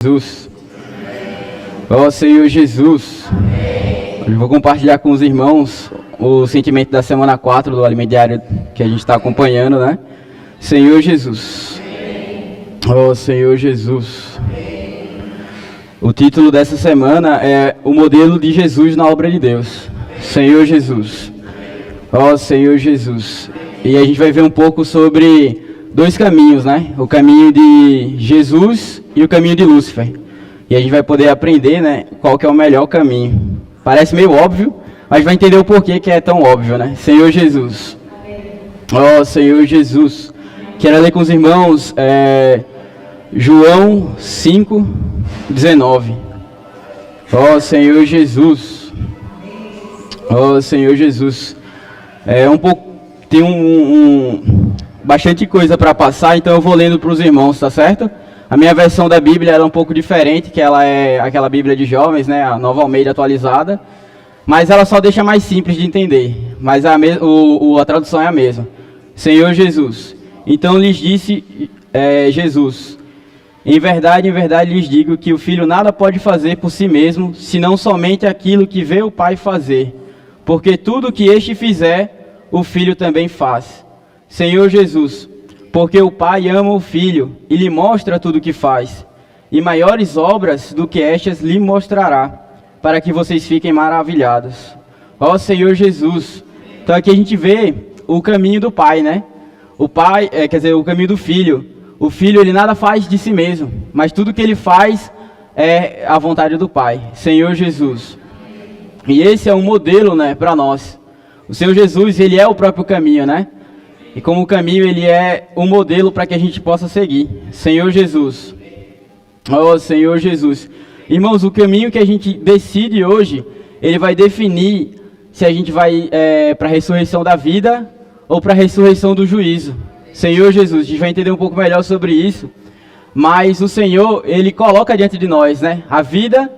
Jesus. Ó Senhor Jesus. Eu vou compartilhar com os irmãos o sentimento da semana 4 do Alimento Diário que a gente está acompanhando, né? Senhor Jesus. Ó Senhor Jesus. O título dessa semana é O Modelo de Jesus na Obra de Deus. Senhor Jesus. Ó Senhor Jesus. E a gente vai ver um pouco sobre dois caminhos, né? O caminho de Jesus e o caminho de Lúcifer. E a gente vai poder aprender, né, qual que é o melhor caminho. Parece meio óbvio, mas vai entender o porquê que é tão óbvio, né? Senhor Jesus. Ó Senhor Jesus. Quero ler com os irmãos João 5:19. Ó Senhor Jesus. Ó Senhor Jesus. Tem bastante coisa para passar, então eu vou lendo para os irmãos, tá certo? A minha versão da Bíblia é um pouco diferente, que ela é aquela Bíblia de jovens, né, a Nova Almeida atualizada, mas ela só deixa mais simples de entender, mas a tradução é a mesma. Senhor Jesus. Então lhes disse Jesus, em verdade lhes digo que o Filho nada pode fazer por si mesmo, senão somente aquilo que vê o Pai fazer, porque tudo o que este fizer, o Filho também faz. Senhor Jesus, porque o Pai ama o Filho e lhe mostra tudo o que faz, e maiores obras do que estas lhe mostrará, para que vocês fiquem maravilhados. Ó Senhor Jesus. Então aqui a gente vê o caminho do Pai, né? O Pai, o caminho do Filho. O Filho, ele nada faz de si mesmo, mas tudo que ele faz é a vontade do Pai. Senhor Jesus. E esse é um modelo, né, para nós. O Senhor Jesus, ele é o próprio caminho, né? E como o caminho, ele é um modelo para que a gente possa seguir. Senhor Jesus. Oh, Senhor Jesus. Irmãos, o caminho que a gente decide hoje, ele vai definir se a gente vai para a ressurreição da vida ou para a ressurreição do juízo. Senhor Jesus, a gente vai entender um pouco melhor sobre isso. Mas o Senhor, ele coloca diante de nós, né, a vida,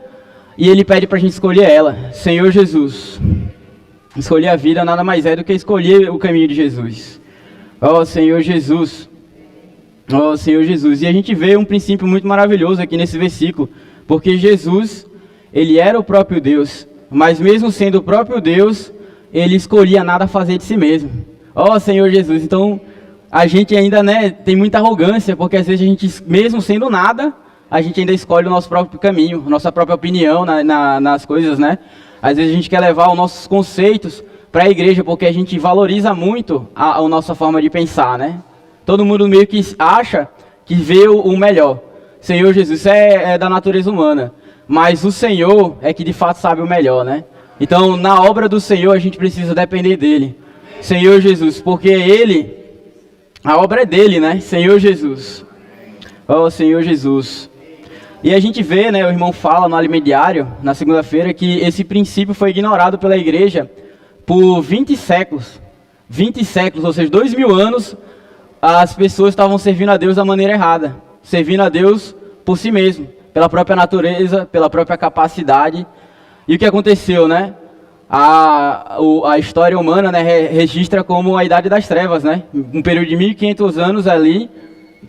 e ele pede para a gente escolher ela. Senhor Jesus. Escolher a vida nada mais é do que escolher o caminho de Jesus. Ó Senhor Jesus. Ó Senhor Jesus. E a gente vê um princípio muito maravilhoso aqui nesse versículo. Porque Jesus, ele era o próprio Deus. Mas mesmo sendo o próprio Deus, ele escolhia nada fazer de si mesmo. Ó Senhor Jesus. Então, a gente ainda, né, tem muita arrogância. Porque às vezes a gente, mesmo sendo nada, a gente ainda escolhe o nosso próprio caminho. Nossa própria opinião nas coisas, né? Às vezes a gente quer levar os nossos conceitos para a igreja, porque a gente valoriza muito a nossa forma de pensar, né? Todo mundo meio que acha que vê o melhor. Senhor Jesus, isso é da natureza humana. Mas o Senhor é que de fato sabe o melhor, né? Então, na obra do Senhor, a gente precisa depender dEle. Senhor Jesus, porque Ele, a obra é dEle, né? Senhor Jesus. Oh, Senhor Jesus. E a gente vê, né, o irmão fala no Alimento Diário, na segunda-feira, que esse princípio foi ignorado pela igreja por 20 séculos. 20 séculos, ou seja, 2000 anos, as pessoas estavam servindo a Deus da maneira errada. Servindo a Deus por si mesmo, pela própria natureza, pela própria capacidade. E o que aconteceu, né? A história humana, né, registra como a Idade das Trevas, né? Um período de 1500 anos ali,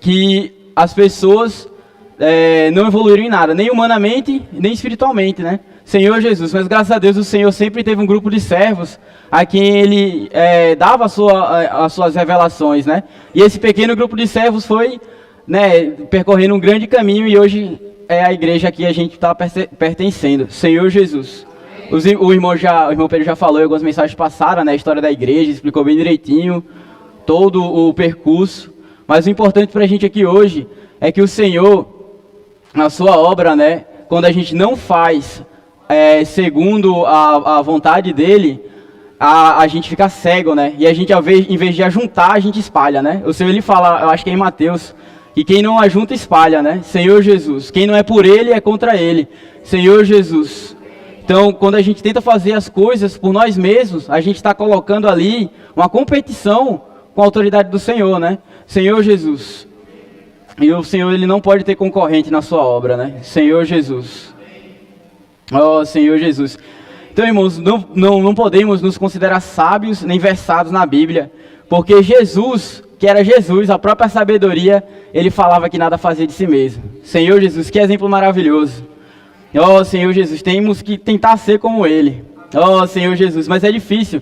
que as pessoas não evoluíram em nada, nem humanamente, nem espiritualmente, né? Senhor Jesus, mas graças a Deus o Senhor sempre teve um grupo de servos a quem Ele dava as suas revelações, né? E esse pequeno grupo de servos foi, né, percorrendo um grande caminho e hoje é a igreja a que a gente está pertencendo. Senhor Jesus. O irmão Pedro já falou, algumas mensagens passaram, né, a história da igreja, explicou bem direitinho todo o percurso. Mas o importante para a gente aqui hoje é que o Senhor, na sua obra, né, quando a gente não faz segundo a vontade dele, a gente fica cego, né? E a gente, em vez de ajuntar, a gente espalha, né? O Senhor, ele fala, eu acho que é em Mateus, que quem não ajunta, espalha, né? Senhor Jesus. Quem não é por ele, é contra ele. Senhor Jesus. Então, quando a gente tenta fazer as coisas por nós mesmos, a gente está colocando ali uma competição com a autoridade do Senhor, né? Senhor Jesus. E o Senhor, ele não pode ter concorrente na sua obra, né? Senhor Jesus. Oh, Senhor Jesus. Então, irmãos, não podemos nos considerar sábios nem versados na Bíblia, porque Jesus, que era Jesus, a própria sabedoria, ele falava que nada fazia de si mesmo. Senhor Jesus, que exemplo maravilhoso. Oh, Senhor Jesus, temos que tentar ser como ele. Oh, Senhor Jesus, mas é difícil,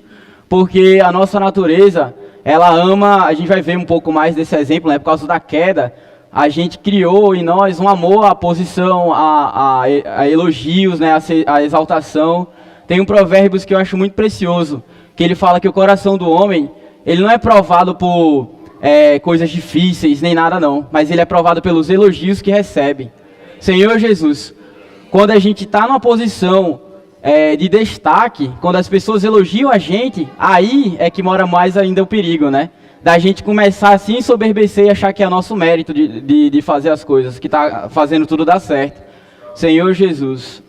porque a nossa natureza, ela ama, a gente vai ver um pouco mais desse exemplo, né? Por causa da queda, a gente criou em nós um amor à posição, a elogios, né? A exaltação. Tem um Provérbios que eu acho muito precioso, que ele fala que o coração do homem, ele não é provado por coisas difíceis, nem nada não, mas ele é provado pelos elogios que recebe. Senhor Jesus, quando a gente está numa posição de destaque, quando as pessoas elogiam a gente, aí é que mora mais ainda o perigo, né? Da gente começar assim, ensoberbecer e achar que é nosso mérito de fazer as coisas, que está fazendo tudo dar certo. Senhor Jesus.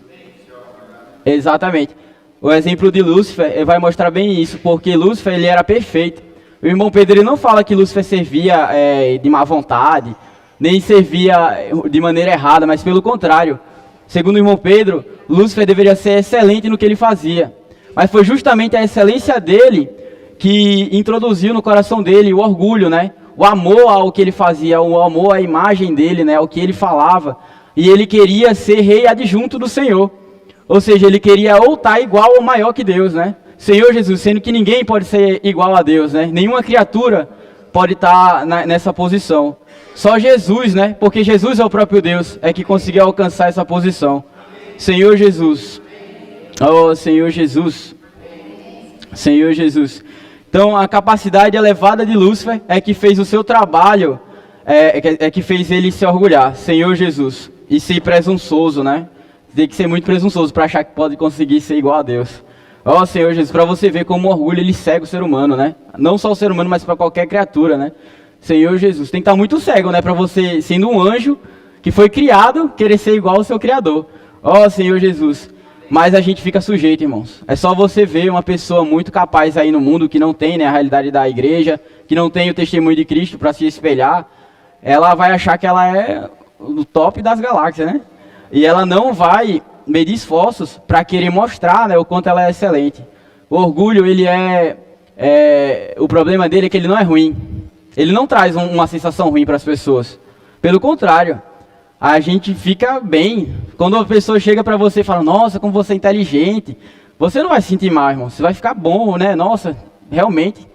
Exatamente. O exemplo de Lúcifer vai mostrar bem isso, porque Lúcifer ele era perfeito. O irmão Pedro ele não fala que Lúcifer servia de má vontade, nem servia de maneira errada, mas pelo contrário. Segundo o irmão Pedro, Lúcifer deveria ser excelente no que ele fazia. Mas foi justamente a excelência dele que introduziu no coração dele o orgulho, né? O amor ao que ele fazia, o amor à imagem dele, né? Ao que ele falava. E ele queria ser rei adjunto do Senhor. Ou seja, ele queria ou estar igual ou maior que Deus, né? Senhor Jesus, sendo que ninguém pode ser igual a Deus, né? Nenhuma criatura pode estar nessa posição. Só Jesus, né? Porque Jesus é o próprio Deus, é que conseguiu alcançar essa posição. Senhor Jesus. Oh, Senhor Jesus. Senhor Jesus. Então, a capacidade elevada de Lúcifer é que fez o seu trabalho, é que fez ele se orgulhar. Senhor Jesus. E ser presunçoso, né? Tem que ser muito presunçoso para achar que pode conseguir ser igual a Deus. Ó Senhor Jesus, para você ver como o orgulho ele cega o ser humano, né? Não só o ser humano, mas para qualquer criatura, né? Senhor Jesus, tem que estar muito cego, né? Para você, sendo um anjo que foi criado, querer ser igual ao seu Criador. Ó Senhor Jesus. Mas a gente fica sujeito, irmãos. É só você ver uma pessoa muito capaz aí no mundo, que não tem, né, a realidade da igreja, que não tem o testemunho de Cristo para se espelhar. Ela vai achar que ela é o top das galáxias, né? E ela não vai medir esforços para querer mostrar, né, o quanto ela é excelente. O orgulho, ele o problema dele é que ele não é ruim. Ele não traz uma sensação ruim para as pessoas. Pelo contrário, a gente fica bem. Quando a pessoa chega para você e fala, nossa, como você é inteligente, você não vai se sentir mal, irmão. Você vai ficar bom, né? Nossa, realmente,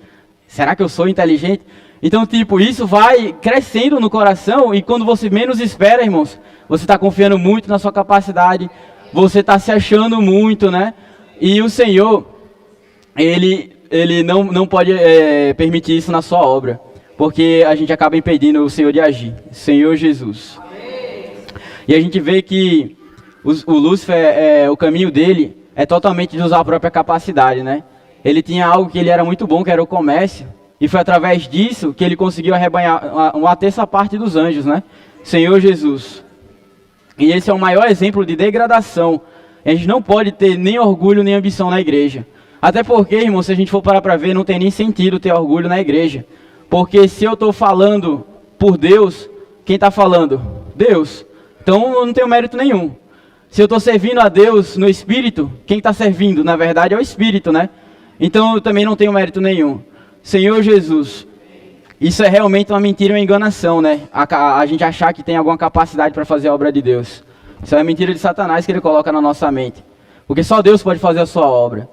será que eu sou inteligente? Então, tipo, isso vai crescendo no coração e quando você menos espera, irmãos, você está confiando muito na sua capacidade, você está se achando muito, né? E o Senhor, Ele não pode permitir isso na sua obra, porque a gente acaba impedindo o Senhor de agir. Senhor Jesus. Amém. E a gente vê que o Lúcifer, o caminho dele é totalmente de usar a própria capacidade, né? Ele tinha algo que ele era muito bom, que era o comércio, e foi através disso que ele conseguiu arrebanhar uma terça parte dos anjos, né? Senhor Jesus. E esse é o maior exemplo de degradação. A gente não pode ter nem orgulho nem ambição na igreja. Até porque, irmão, se a gente for parar para ver, não tem nem sentido ter orgulho na igreja. Porque se eu estou falando por Deus, quem está falando? Deus. Então eu não tenho mérito nenhum. Se eu estou servindo a Deus no Espírito, quem está servindo, na verdade, é o Espírito, né? Então eu também não tenho mérito nenhum. Senhor Jesus. Isso é realmente uma mentira e uma enganação, né? A gente achar que tem alguma capacidade para fazer a obra de Deus. Isso é uma mentira de Satanás que ele coloca na nossa mente. Porque só Deus pode fazer a sua obra.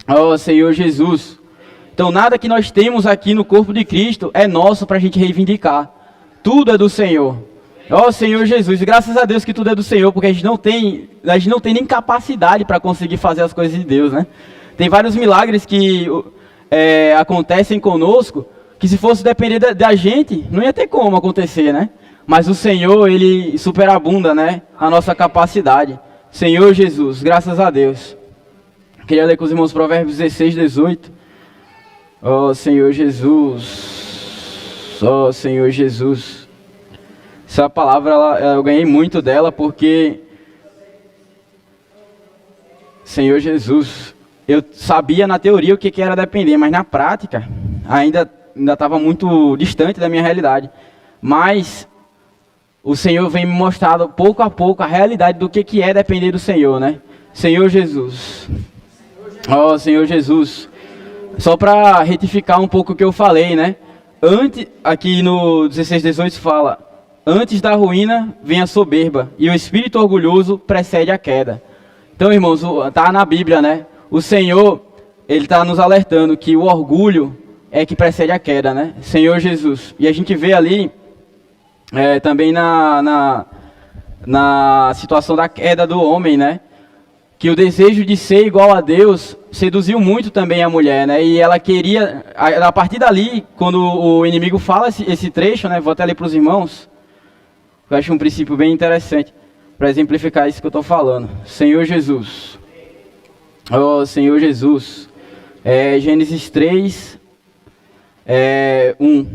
Oh, Senhor Jesus. Então nada que nós temos aqui no corpo de Cristo é nosso para a gente reivindicar. Tudo é do Senhor. Oh, Senhor Jesus. Graças a Deus que tudo é do Senhor, porque a gente não tem nem capacidade para conseguir fazer as coisas de Deus, né? Tem vários milagres que acontecem conosco, que se fosse depender da gente, não ia ter como acontecer, né? Mas o Senhor, Ele superabunda, né? A nossa capacidade. Senhor Jesus, graças a Deus. Queria ler com os irmãos Provérbios 16, 18. Oh, Senhor Jesus. Oh, Senhor Jesus. Essa palavra, eu ganhei muito dela porque... Senhor Jesus. Eu sabia na teoria o que era depender, mas na prática, ainda estava muito distante da minha realidade. Mas o Senhor vem me mostrando pouco a pouco a realidade do que é depender do Senhor, né? Senhor Jesus. Oh, Senhor Jesus. Só para retificar um pouco o que eu falei, né? aqui no 16:18 fala: antes da ruína vem a soberba, e o espírito orgulhoso precede a queda. Então, irmãos, está na Bíblia, né? O Senhor, Ele está nos alertando que o orgulho é que precede a queda, né? Senhor Jesus. E a gente vê ali, também na situação da queda do homem, né? Que o desejo de ser igual a Deus seduziu muito também a mulher, né? E ela queria, a partir dali, quando o inimigo fala esse trecho, né? Vou até ler para os irmãos. Eu acho um princípio bem interessante para exemplificar isso que eu estou falando. Senhor Jesus. Oh, Senhor Jesus. Gênesis 3, 1.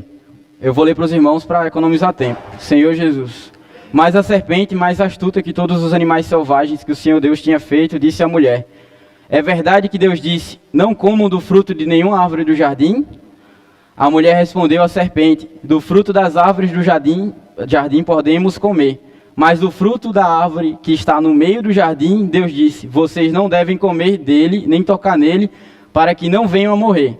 Eu vou ler para os irmãos para economizar tempo. Senhor Jesus. Mas a serpente, mais astuta que todos os animais selvagens que o Senhor Deus tinha feito, disse à mulher: é verdade que Deus disse, não comam do fruto de nenhuma árvore do jardim? A mulher respondeu à serpente: do fruto das árvores do jardim podemos comer. Mas do fruto da árvore que está no meio do jardim, Deus disse: vocês não devem comer dele, nem tocar nele, para que não venham a morrer.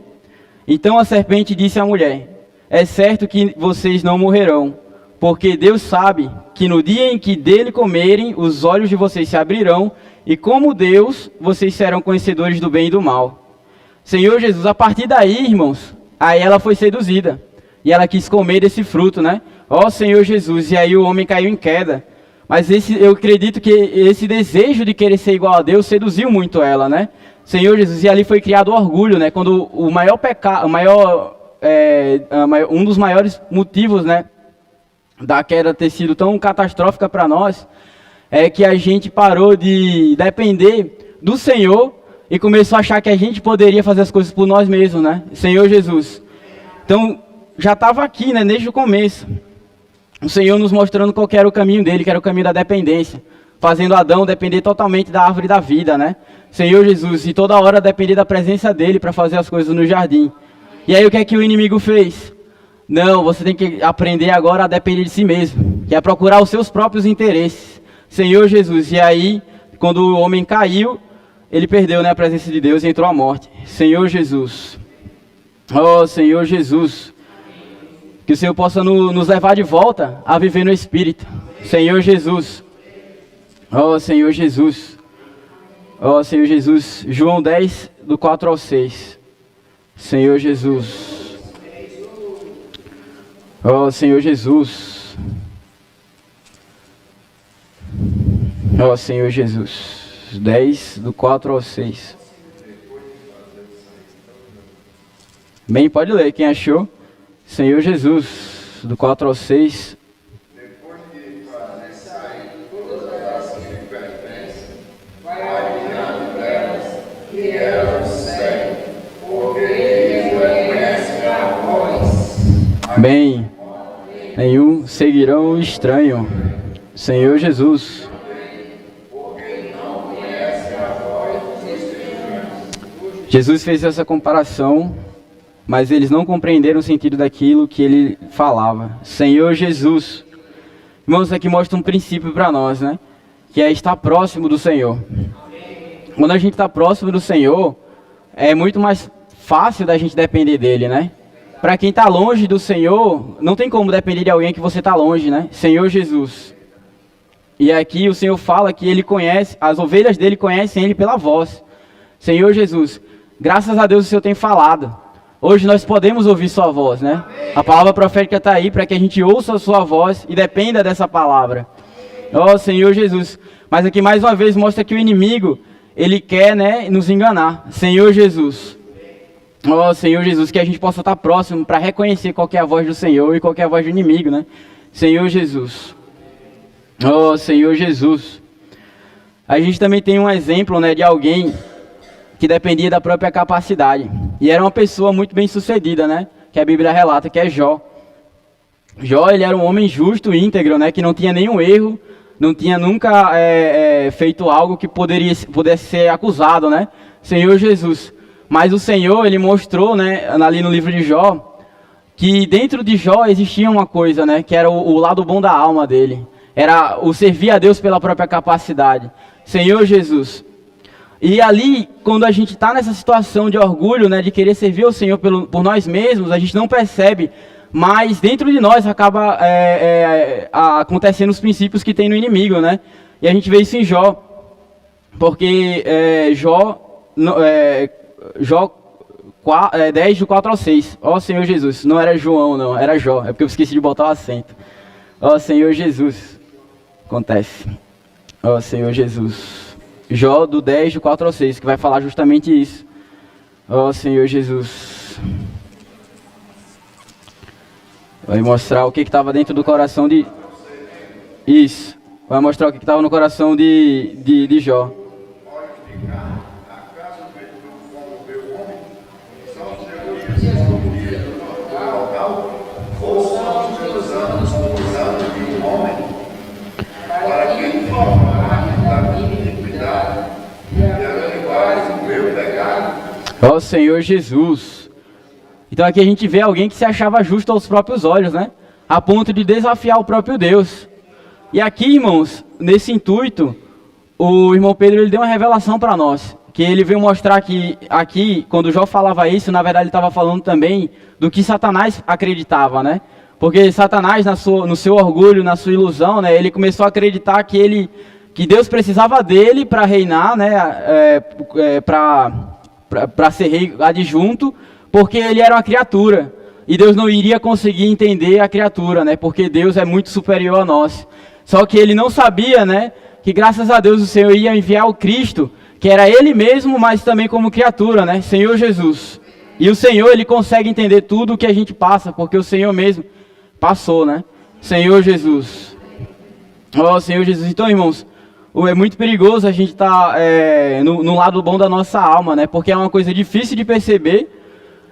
Então a serpente disse à mulher: é certo que vocês não morrerão, porque Deus sabe que no dia em que dele comerem, os olhos de vocês se abrirão, e como Deus, vocês serão conhecedores do bem e do mal. Senhor Jesus, a partir daí, irmãos, aí ela foi seduzida, e ela quis comer desse fruto, né? Ó Senhor Jesus, e aí o homem caiu em queda. Mas eu acredito que esse desejo de querer ser igual a Deus seduziu muito ela, né? Senhor Jesus, e ali foi criado o orgulho, né? Quando o maior pecado, um dos maiores motivos, né, da queda ter sido tão catastrófica para nós, é que a gente parou de depender do Senhor e começou a achar que a gente poderia fazer as coisas por nós mesmos, né? Senhor Jesus. Então, já estava aqui, né, desde o começo. O Senhor nos mostrando qual era o caminho dele, que era o caminho da dependência. Fazendo Adão depender totalmente da árvore da vida, né? Senhor Jesus, e toda hora depender da presença dele para fazer as coisas no jardim. E aí o que é que o inimigo fez? Não, você tem que aprender agora a depender de si mesmo, que é procurar os seus próprios interesses. Senhor Jesus, e aí, quando o homem caiu, ele perdeu, né, a presença de Deus e entrou a morte. Senhor Jesus. Oh, Senhor Jesus. Que o Senhor possa nos levar de volta a viver no Espírito. Senhor Jesus. Oh, Senhor Jesus. Oh, Senhor Jesus. João 10, do 4 ao 6. Senhor Jesus. Oh, Senhor Jesus. Oh, Senhor Jesus. 10, do 4 ao 6. Bem, pode ler, quem achou? Senhor Jesus, do 4 ao 6. Depois de fazer sair todas as que pertencem, vai adiante delas, que elas seguem, porque eles conhecem a voz. Bem, nenhum seguirão o estranho. Senhor Jesus. Jesus fez essa comparação, mas eles não compreenderam o sentido daquilo que ele falava. Senhor Jesus. Irmãos, isso aqui mostra um princípio para nós, né? Que é estar próximo do Senhor. Quando a gente está próximo do Senhor, é muito mais fácil da gente depender dele, né? Para quem está longe do Senhor, não tem como depender de alguém que você está longe, né? Senhor Jesus. E aqui o Senhor fala que ele conhece, as ovelhas dele conhecem ele pela voz. Senhor Jesus, graças a Deus o Senhor tem falado. Hoje nós podemos ouvir sua voz, né? A palavra profética está aí para que a gente ouça a sua voz e dependa dessa palavra. Oh, Senhor Jesus. Mas aqui mais uma vez mostra que o inimigo, ele quer, né, nos enganar. Senhor Jesus. Oh, Senhor Jesus, que a gente possa estar próximo para reconhecer qual que é a voz do Senhor e qual que é a voz do inimigo, né? Senhor Jesus. Oh, Senhor Jesus. A gente também tem um exemplo, né, de alguém que dependia da própria capacidade. E era uma pessoa muito bem sucedida, né? Que a Bíblia relata, que é Jó. Jó, ele era um homem justo e íntegro, né? Que não tinha nenhum erro, não tinha nunca feito algo que pudesse ser acusado, né? Senhor Jesus. Mas o Senhor, ele mostrou, né, ali no livro de Jó, que dentro de Jó existia uma coisa, né? Que era o lado bom da alma dele. Era o servir a Deus pela própria capacidade. Senhor Jesus. E ali, quando a gente está nessa situação de orgulho, né, de querer servir ao Senhor por nós mesmos, a gente não percebe mas dentro de nós acaba acontecendo os princípios que tem no inimigo, né? E a gente vê isso em Jó, porque Jó 10, do 4 ao 6. Ó Senhor Jesus, não era João não, era Jó, é porque eu esqueci de botar o acento. Ó Senhor Jesus, acontece. Ó Senhor Jesus. Jó do 10, do 4 ao 6, que vai falar justamente isso. Ó Senhor Jesus. Vai mostrar o que estava dentro do coração de... Isso. Vai mostrar o que estava no coração de Jó. Ó Senhor Jesus. Então aqui a gente vê alguém que se achava justo aos próprios olhos, né? A ponto de desafiar o próprio Deus. E aqui, irmãos, nesse intuito, o irmão Pedro ele deu uma revelação para nós. Que ele veio mostrar que aqui, quando Jó falava isso, na verdade ele estava falando também do que Satanás acreditava, né? Porque Satanás, no seu orgulho, na sua ilusão, né? Ele começou a acreditar que Deus precisava dele para reinar, né? Para ser rei adjunto, porque ele era uma criatura. E Deus não iria conseguir entender a criatura, né? Porque Deus é muito superior a nós. Só que ele não sabia, né? Que graças a Deus o Senhor ia enviar o Cristo, que era Ele mesmo, mas também como criatura, né? Senhor Jesus. E o Senhor, Ele consegue entender tudo o que a gente passa, porque o Senhor mesmo passou, né? Senhor Jesus. Ó Senhor Jesus. Então, irmãos, é muito perigoso a gente estar no lado bom da nossa alma, né? Porque é uma coisa difícil de perceber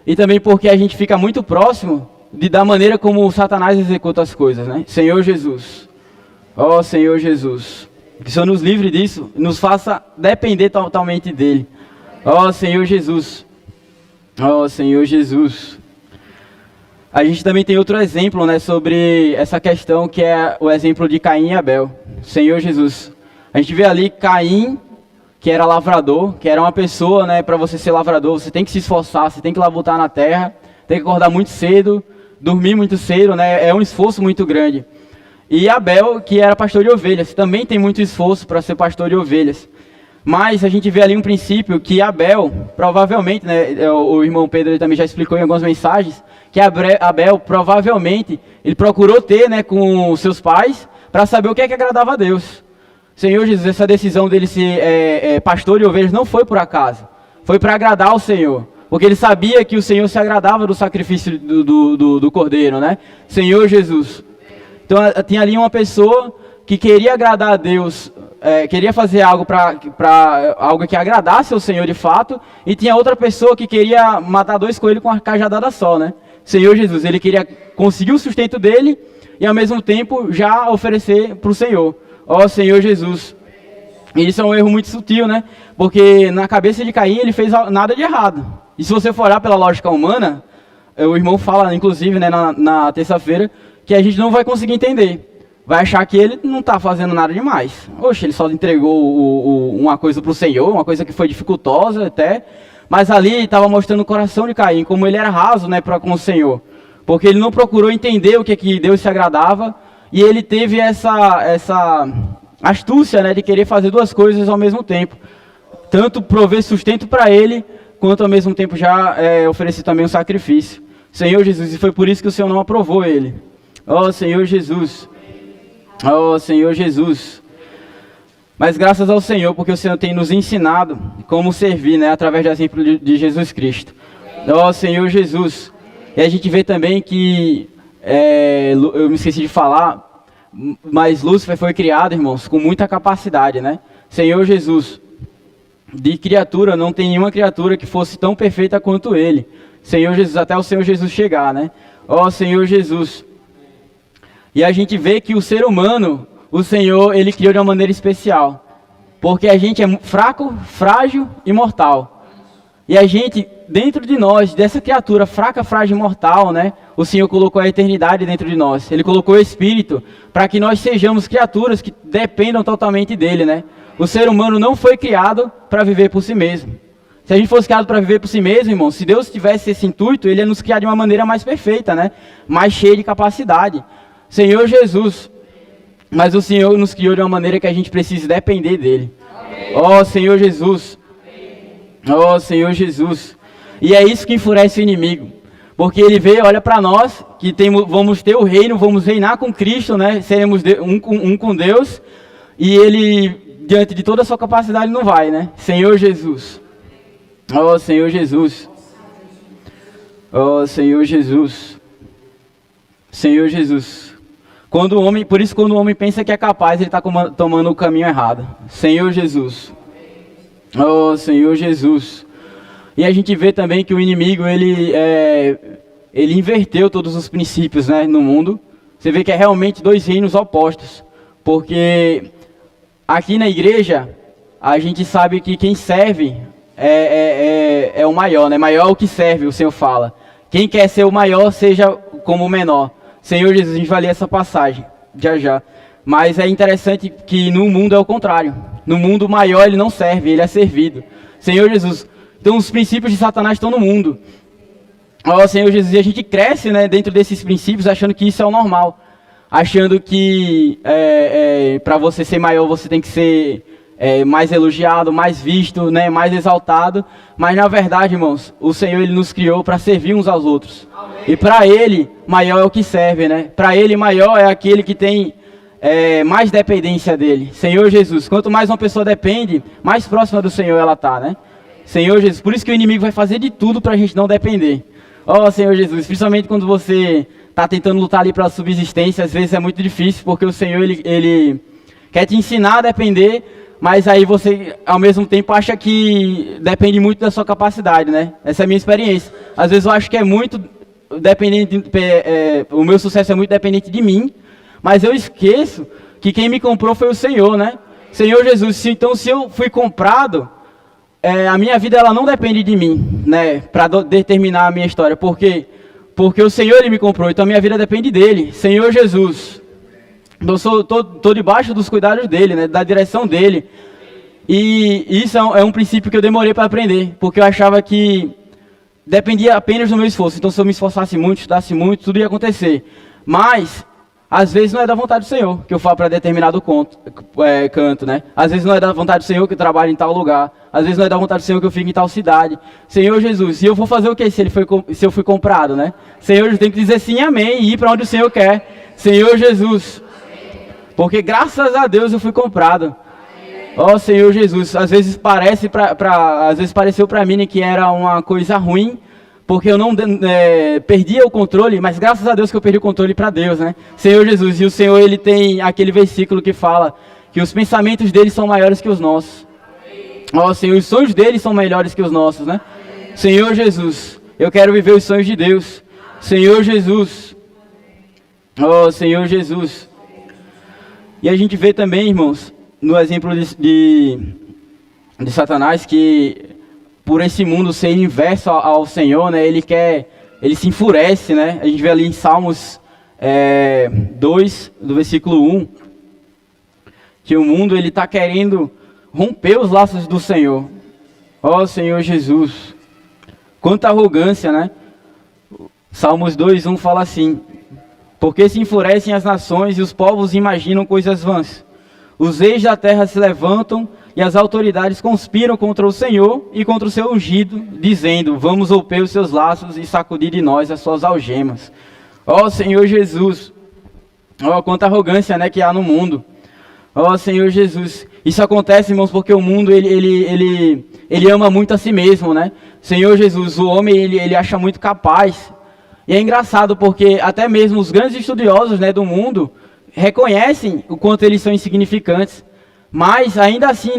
e também porque a gente fica muito próximo da maneira como o Satanás executa as coisas, né? Senhor Jesus. Ó Senhor Jesus. Que o Senhor nos livre disso, nos faça depender totalmente dEle. Ó Senhor Jesus. Ó Senhor Jesus. A gente também tem outro exemplo, né, sobre essa questão, que é o exemplo de Caim e Abel. Senhor Jesus. A gente vê ali Caim, que era lavrador, que era uma pessoa, né, para você ser lavrador, você tem que se esforçar, você tem que labutar na terra, tem que acordar muito cedo, dormir muito cedo, né, é um esforço muito grande. E Abel, que era pastor de ovelhas, também tem muito esforço para ser pastor de ovelhas. Mas a gente vê ali um princípio que Abel, provavelmente, né, o irmão Pedro ele também já explicou em algumas mensagens, que Abel provavelmente, ele procurou ter, né, com os seus pais, para saber o que é que agradava a Deus. Senhor Jesus, essa decisão dele ser pastor de ovelhas não foi por acaso, foi para agradar ao Senhor. Porque ele sabia que o Senhor se agradava do sacrifício do cordeiro, né? Senhor Jesus. Então tinha ali uma pessoa que queria agradar a Deus, queria fazer algo para algo que agradasse ao Senhor de fato, e tinha outra pessoa que queria matar 2 coelhos com uma cajadada só, né? Senhor Jesus, ele queria conseguir o sustento dele e ao mesmo tempo já oferecer para o Senhor. Ó Senhor Jesus. E isso é um erro muito sutil, né? Porque na cabeça de Caim ele fez nada de errado. E se você for olhar pela lógica humana, o irmão fala, inclusive, né, na terça-feira, que a gente não vai conseguir entender. Vai achar que ele não está fazendo nada demais. Oxe, ele só entregou uma coisa para o Senhor, uma coisa que foi dificultosa até. Mas ali estava mostrando o coração de Caim, como ele era raso, né, com o Senhor. Porque ele não procurou entender o que Deus se agradava. E ele teve essa astúcia, né, de querer fazer 2 coisas ao mesmo tempo. Tanto prover sustento para ele, quanto ao mesmo tempo já oferecer também um sacrifício. Senhor Jesus, e foi por isso que o Senhor não aprovou ele. Ó Senhor Jesus. Ó Senhor Jesus. Mas graças ao Senhor, porque o Senhor tem nos ensinado como servir, né, através do exemplo de Jesus Cristo. Ó Senhor Jesus. E a gente vê também que, eu me esqueci de falar, mas Lúcifer foi criado, irmãos, com muita capacidade, né? Senhor Jesus. De criatura, não tem nenhuma criatura que fosse tão perfeita quanto ele. Senhor Jesus, até o Senhor Jesus chegar, né? Ó Senhor Jesus. E a gente vê que o ser humano, o Senhor, ele criou de uma maneira especial. Porque a gente é fraco, frágil e mortal. E a gente, dentro de nós, dessa criatura fraca, frágil e mortal, né? O Senhor colocou a eternidade dentro de nós. Ele colocou o Espírito para que nós sejamos criaturas que dependam totalmente dele, né? O ser humano não foi criado para viver por si mesmo. Se a gente fosse criado para viver por si mesmo, irmão, se Deus tivesse esse intuito, Ele ia nos criar de uma maneira mais perfeita, né? Mais cheia de capacidade. Senhor Jesus, mas o Senhor nos criou de uma maneira que a gente precisa depender dEle. Ó Senhor Jesus, ó Senhor Jesus. E é isso que enfurece o inimigo. Porque ele veio, olha para nós, que vamos ter o reino, vamos reinar com Cristo, né? Seremos um com Deus. E ele, diante de toda a sua capacidade, não vai, né? Senhor Jesus. Ó Senhor Jesus. Ó Senhor Jesus. Senhor Jesus. Por isso quando o homem pensa que é capaz, ele está tomando o caminho errado. Senhor Jesus. Ó Senhor Jesus. E a gente vê também que o inimigo, ele inverteu todos os princípios, né, no mundo. Você vê que é realmente dois reinos opostos. Porque aqui na igreja, a gente sabe que quem serve é o maior, né? Maior é o que serve, o Senhor fala. Quem quer ser o maior, seja como o menor. Senhor Jesus, a gente vai ler essa passagem, já. Mas é interessante que no mundo é o contrário. No mundo, o maior ele não serve, ele é servido. Senhor Jesus... Então os princípios de Satanás estão no mundo. Ó Senhor Jesus, e a gente cresce, né, dentro desses princípios achando que isso é o normal. Achando que para você ser maior você tem que ser mais elogiado, mais visto, né, mais exaltado. Mas na verdade, irmãos, o Senhor ele nos criou para servir uns aos outros. Amém. E para Ele, maior é o que serve, né? Para Ele, maior é aquele que tem mais dependência dEle. Senhor Jesus, quanto mais uma pessoa depende, mais próxima do Senhor ela está, né? Senhor Jesus, por isso que o inimigo vai fazer de tudo para a gente não depender. Ó Senhor Jesus, principalmente quando você está tentando lutar ali pela subsistência, às vezes é muito difícil, porque o Senhor ele quer te ensinar a depender, mas aí você ao mesmo tempo acha que depende muito da sua capacidade, né? Essa é a minha experiência. Às vezes eu acho que é muito dependente, o meu sucesso é muito dependente de mim, mas eu esqueço que quem me comprou foi o Senhor, né? Senhor Jesus, então se eu fui comprado... a minha vida ela não depende de mim, né, para determinar a minha história, porque o Senhor ele me comprou, então a minha vida depende dele, Senhor Jesus. Eu tô debaixo dos cuidados dele, né, da direção dele. E isso é um princípio que eu demorei para aprender, porque eu achava que dependia apenas do meu esforço. Então se eu me esforçasse muito, estudasse muito, tudo ia acontecer. Mas às vezes não é da vontade do Senhor que eu falo para determinado canto, né? Às vezes não é da vontade do Senhor que eu trabalho em tal lugar. Às vezes não é da vontade do Senhor que eu fique em tal cidade. Senhor Jesus, e eu vou fazer o que se eu fui comprado, né? Senhor, eu tenho que dizer sim, amém, e ir para onde o Senhor quer. Senhor Jesus. Porque graças a Deus eu fui comprado. Ó Senhor Jesus, às vezes pareceu para mim que era uma coisa ruim, porque eu não perdia o controle, mas graças a Deus que eu perdi o controle para Deus, né? Senhor Jesus, e o Senhor ele tem aquele versículo que fala que os pensamentos dele são maiores que os nossos. Ó Senhor, os sonhos dele são melhores que os nossos, né? Senhor Jesus, eu quero viver os sonhos de Deus. Senhor Jesus, ó Senhor Jesus. E a gente vê também, irmãos, no exemplo de Satanás, que por esse mundo ser inverso ao Senhor, né, ele se enfurece, né? A gente vê ali em Salmos 2, do versículo 1, que o mundo ele está querendo romper os laços do Senhor. Ó Senhor Jesus, quanta arrogância, né? Salmos 2, 1 fala assim: porque se enfurecem as nações e os povos imaginam coisas vãs. Os reis da terra se levantam e as autoridades conspiram contra o Senhor e contra o seu ungido, dizendo: vamos romper os seus laços e sacudir de nós as suas algemas. Ó Senhor Jesus, ó quanta arrogância, né, que há no mundo. Ó Senhor Jesus, isso acontece, irmãos, porque o mundo ele ama muito a si mesmo, né? Senhor Jesus, o homem ele acha muito capaz. E é engraçado porque até mesmo os grandes estudiosos, né, do mundo reconhecem o quanto eles são insignificantes. Mas ainda assim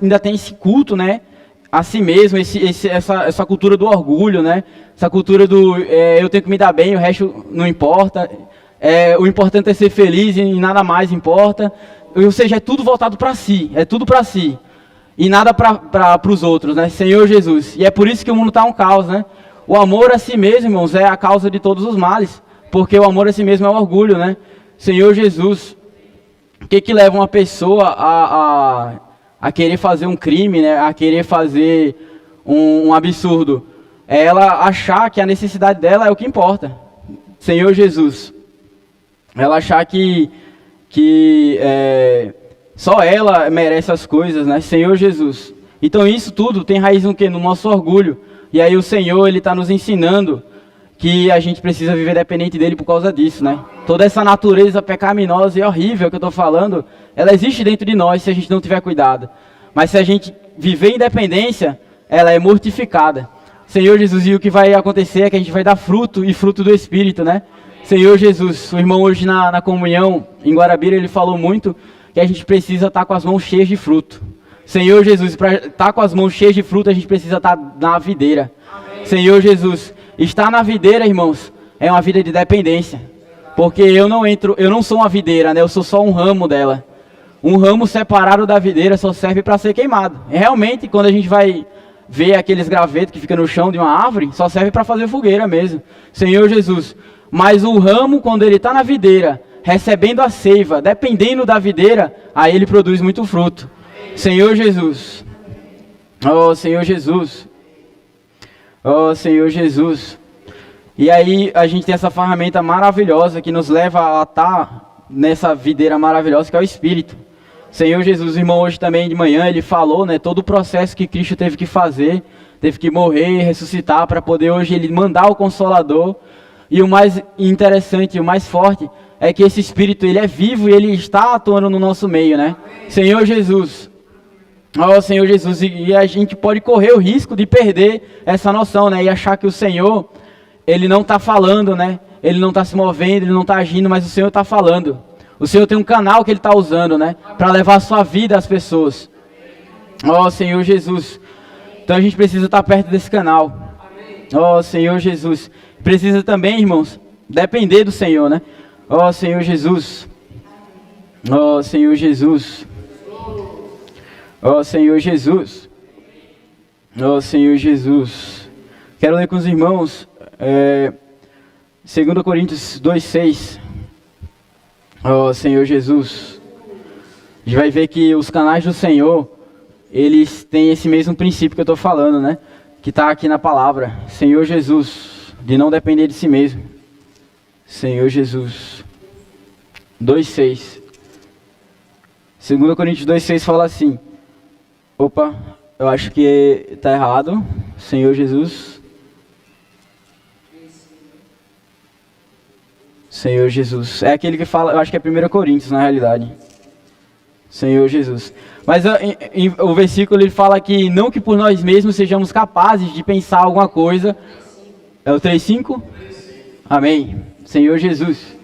ainda tem esse culto, né, a si mesmo, essa cultura do orgulho, né? Essa cultura do eu tenho que me dar bem, o resto não importa. O importante é ser feliz e nada mais importa. Ou seja, é tudo voltado para si, é tudo para si. E nada para os outros, né? Senhor Jesus. E é por isso que o mundo está um caos, né? O amor a si mesmo, irmãos, é a causa de todos os males. Porque o amor a si mesmo é o orgulho, né? Senhor Jesus. O que leva uma pessoa a querer fazer um crime, né? A querer fazer um absurdo. É ela achar que a necessidade dela é o que importa. Senhor Jesus. Ela achar que só ela merece as coisas, né? Senhor Jesus. Então isso tudo tem raiz no quê? No nosso orgulho. E aí o Senhor, Ele está nos ensinando que a gente precisa viver dependente dEle por causa disso, né? Toda essa natureza pecaminosa e horrível que eu estou falando, ela existe dentro de nós se a gente não tiver cuidado. Mas se a gente viver em dependência, ela é mortificada. Senhor Jesus, e o que vai acontecer é que a gente vai dar fruto e fruto do Espírito, né? Senhor Jesus, o irmão hoje na comunhão em Guarabira, ele falou muito que a gente precisa estar com as mãos cheias de fruto. Senhor Jesus, para estar com as mãos cheias de fruto, a gente precisa estar na videira. Amém. Senhor Jesus, estar na videira, irmãos, é uma vida de dependência. Porque eu não sou uma videira, né? Eu sou só um ramo dela. Um ramo separado da videira só serve para ser queimado. E realmente, quando a gente vai ver aqueles gravetos que ficam no chão de uma árvore, só serve para fazer fogueira mesmo. Senhor Jesus, mas o ramo, quando ele está na videira, recebendo a seiva, dependendo da videira, aí ele produz muito fruto. Senhor Jesus, oh Senhor Jesus, oh Senhor Jesus. E aí a gente tem essa ferramenta maravilhosa que nos leva a estar nessa videira maravilhosa que é o Espírito. Senhor Jesus, o irmão hoje também de manhã, ele falou, né, todo o processo que Cristo teve que fazer, teve que morrer e ressuscitar para poder hoje ele mandar o Consolador. E o mais interessante, o mais forte, é que esse Espírito, ele é vivo e ele está atuando no nosso meio, né? Senhor Jesus, oh Senhor Jesus, e a gente pode correr o risco de perder essa noção, né? E achar que o Senhor, Ele não está falando, né? Ele não está se movendo, Ele não está agindo, mas o Senhor está falando. O Senhor tem um canal que Ele está usando, né? Para levar a sua vida às pessoas. Oh Senhor Jesus. Então a gente precisa estar perto desse canal. Oh Senhor Jesus. Precisa também, irmãos, depender do Senhor, né? Oh Senhor Jesus. Oh Senhor Jesus. Oh Senhor Jesus. Oh Senhor Jesus. Quero ler com os irmãos 2 Coríntios 2:6. Oh Senhor Jesus. A gente vai ver que os canais do Senhor, eles têm esse mesmo princípio que eu estou falando, né? Que está aqui na palavra. Senhor Jesus, de não depender de si mesmo. Senhor Jesus. 2:6. 2 Coríntios 2:6 fala assim. Opa, eu acho que está errado. Senhor Jesus. Senhor Jesus. É aquele que fala, eu acho que é 1 Coríntios na realidade. Senhor Jesus. Mas o versículo ele fala que não que por nós mesmos sejamos capazes de pensar alguma coisa. É o 3:5? Amém. Senhor Jesus.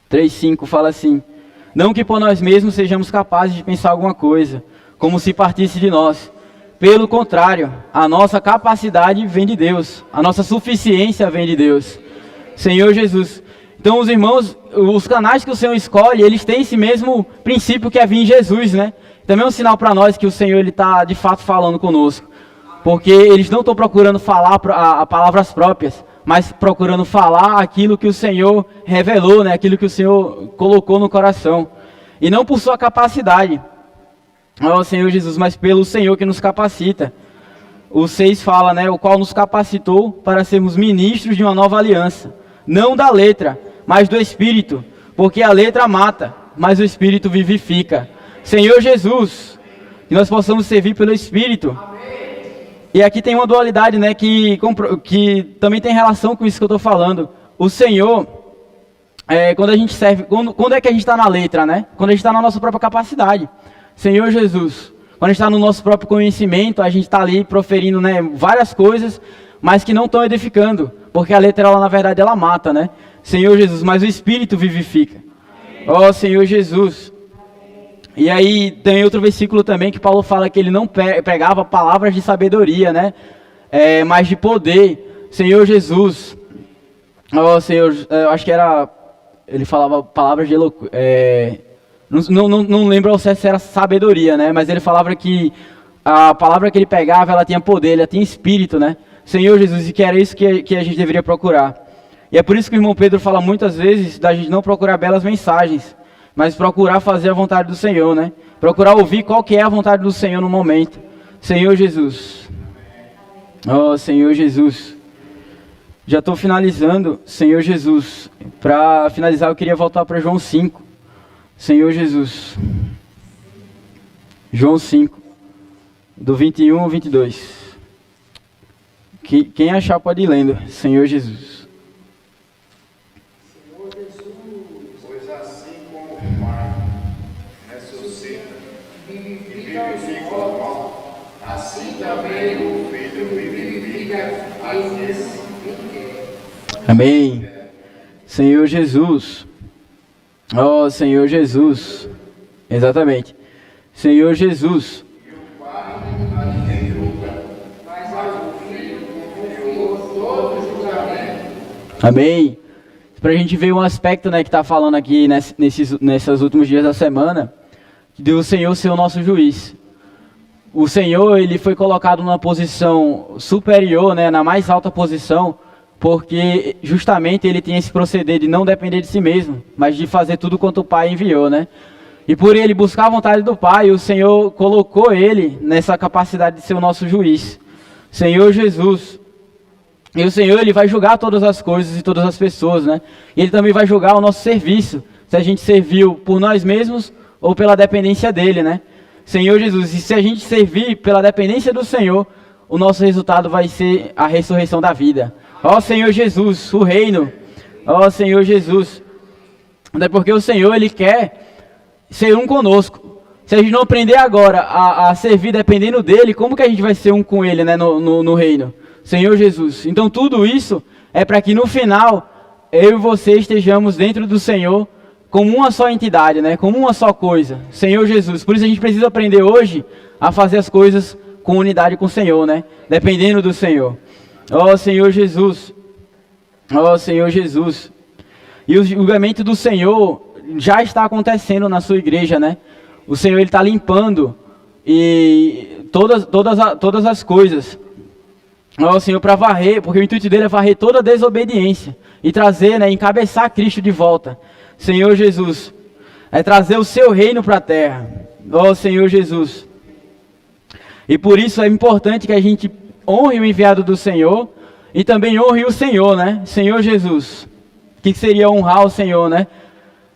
3:5 fala assim. Não que por nós mesmos sejamos capazes de pensar alguma coisa, como se partisse de nós. Pelo contrário, a nossa capacidade vem de Deus. A nossa suficiência vem de Deus. Senhor Jesus. Então os irmãos, os canais que o Senhor escolhe, eles têm esse mesmo princípio que é vir em Jesus, né? Também é um sinal para nós que o Senhor ele está de fato falando conosco. Porque eles não estão procurando falar a palavras próprias, mas procurando falar aquilo que o Senhor revelou, né? Aquilo que o Senhor colocou no coração. E não por sua capacidade, ó Senhor Jesus, mas pelo Senhor que nos capacita. O 6 fala, né? O qual nos capacitou para sermos ministros de uma nova aliança. Não da letra, mas do Espírito. Porque a letra mata, mas o Espírito vivifica. Senhor Jesus, que nós possamos servir pelo Espírito. E aqui tem uma dualidade, né, que também tem relação com isso que eu estou falando. O Senhor, quando a gente serve, quando é que a gente está na letra, né? Quando a gente está na nossa própria capacidade. Senhor Jesus, quando a gente está no nosso próprio conhecimento, a gente está ali proferindo, né, várias coisas, mas que não estão edificando. Porque a letra, ela, na verdade, ela mata, né? Senhor Jesus, mas o Espírito vivifica. Ó Senhor Jesus. E aí tem outro versículo também que Paulo fala que ele não pregava palavras de sabedoria, né? Mas de poder. Senhor Jesus. Ó Senhor, eu acho que era... Ele falava palavras de não lembro ao certo se era sabedoria, né? Mas ele falava que a palavra que ele pegava, ela tinha poder, ela tinha espírito, né? Senhor Jesus, e que era isso que a gente deveria procurar. E é por isso que o irmão Pedro fala muitas vezes da gente não procurar belas mensagens, mas procurar fazer a vontade do Senhor, né? Procurar ouvir qual que é a vontade do Senhor no momento. Senhor Jesus. Ó Senhor Jesus. Já estou finalizando, Senhor Jesus. Para finalizar, eu queria voltar para João 5. Senhor Jesus. João 5, do 21 ao 22. Quem achar pode ir lendo. Senhor Jesus. Senhor Jesus, pois assim como o Pai ressuscita e vivifica o mal, assim também o Filho vivifica aqueles que quer. Amém. Senhor Jesus. Ó Senhor Jesus. Exatamente. Senhor Jesus. Amém. Para a gente ver um aspecto, né, que está falando aqui nesses últimos dias da semana, do Senhor ser o nosso juiz. O Senhor, ele foi colocado numa posição superior, né, na mais alta posição, porque justamente ele tinha esse proceder de não depender de si mesmo, mas de fazer tudo quanto o Pai enviou, né? E por ele buscar a vontade do Pai, o Senhor colocou ele nessa capacidade de ser o nosso juiz. Senhor Jesus. E o Senhor, ele vai julgar todas as coisas e todas as pessoas, né? E ele também vai julgar o nosso serviço, se a gente serviu por nós mesmos ou pela dependência dele, né? Senhor Jesus, e se a gente servir pela dependência do Senhor, o nosso resultado vai ser a ressurreição da vida. Ó Senhor Jesus, o reino. Ó Senhor Jesus. Até porque o Senhor, ele quer ser um conosco. Se a gente não aprender agora a servir dependendo dele, como que a gente vai ser um com ele, né, no reino? Senhor Jesus. Então tudo isso é para que no final eu e você estejamos dentro do Senhor como uma só entidade, né? Como uma só coisa. Senhor Jesus. Por isso a gente precisa aprender hoje a fazer as coisas com unidade com o Senhor, né? Dependendo do Senhor. Ó Senhor Jesus. Ó Senhor Jesus. E o julgamento do Senhor já está acontecendo na sua igreja, né? O Senhor, ele está limpando e todas as coisas. Ó Senhor, para varrer, porque o intuito dele é varrer toda a desobediência e trazer, né, encabeçar Cristo de volta. Senhor Jesus, é trazer o seu reino para a terra. Ó Senhor Jesus. E por isso é importante que a gente honre o enviado do Senhor e também honre o Senhor, né? Senhor Jesus. O que seria honrar o Senhor, né?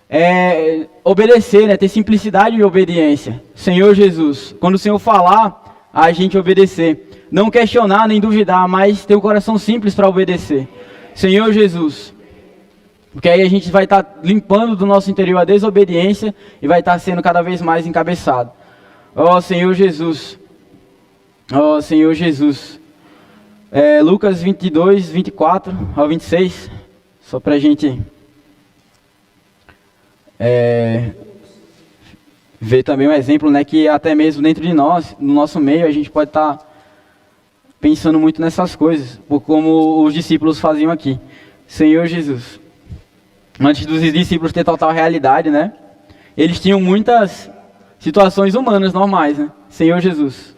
É obedecer, né? Ter simplicidade e obediência. Senhor Jesus. Quando o Senhor falar, a gente obedecer. Não questionar nem duvidar, mas ter um coração simples para obedecer. Senhor Jesus. Porque aí a gente vai estar limpando do nosso interior a desobediência e vai estar sendo cada vez mais encabeçado. Ó Senhor Jesus. Ó Senhor Jesus. Lucas 22, 24 ao 26. Só para a gente ver também um exemplo, né, que até mesmo dentro de nós, no nosso meio, a gente pode estar pensando muito nessas coisas, por como os discípulos faziam aqui. Senhor Jesus. Antes dos discípulos ter total realidade, né? Eles tinham muitas situações humanas normais, né? Senhor Jesus.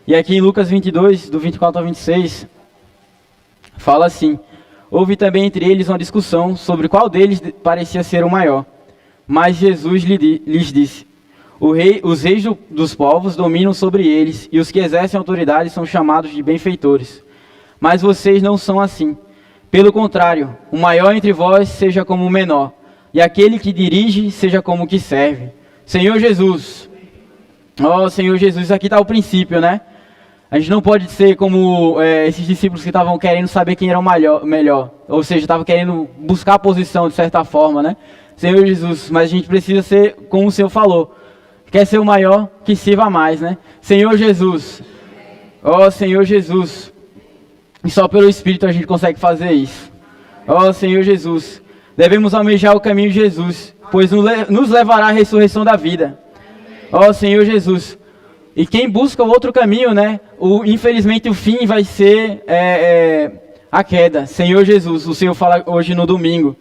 E aqui em Lucas 22, do 24 ao 26, fala assim: houve também entre eles uma discussão sobre qual deles parecia ser o maior. Mas Jesus lhes disse: os reis dos povos dominam sobre eles, e os que exercem autoridade são chamados de benfeitores. Mas vocês não são assim. Pelo contrário, o maior entre vós seja como o menor, e aquele que dirige seja como o que serve. Senhor Jesus. Ó Senhor Jesus, aqui está o princípio, né? A gente não pode ser como esses discípulos que estavam querendo saber quem era o melhor. Ou seja, estavam querendo buscar a posição de certa forma, né? Senhor Jesus, mas a gente precisa ser como o Senhor falou. Quer ser o maior, que sirva mais, né? Senhor Jesus. Ó Senhor Jesus. E só pelo Espírito a gente consegue fazer isso. Ó Senhor Jesus. Devemos almejar o caminho de Jesus, pois nos levará à ressurreição da vida. Ó Senhor Jesus. E quem busca o outro caminho, né? Infelizmente o fim vai ser a queda. Senhor Jesus, o Senhor fala hoje no domingo.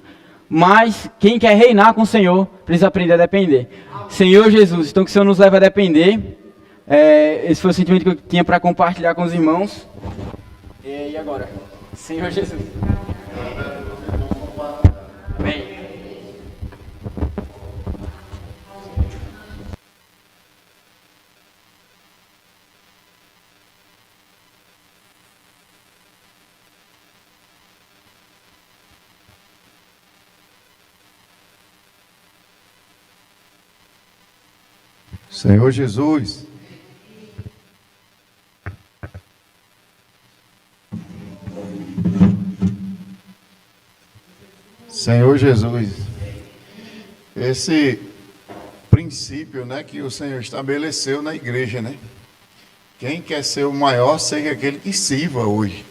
Mas quem quer reinar com o Senhor, precisa aprender a depender. Senhor Jesus, então que o Senhor nos leve a depender. Esse foi o sentimento que eu tinha para compartilhar com os irmãos. E agora? Senhor Jesus. Amém. Senhor Jesus. Senhor Jesus. Esse princípio, né, que o Senhor estabeleceu na igreja, né? Quem quer ser o maior, seja aquele que sirva hoje.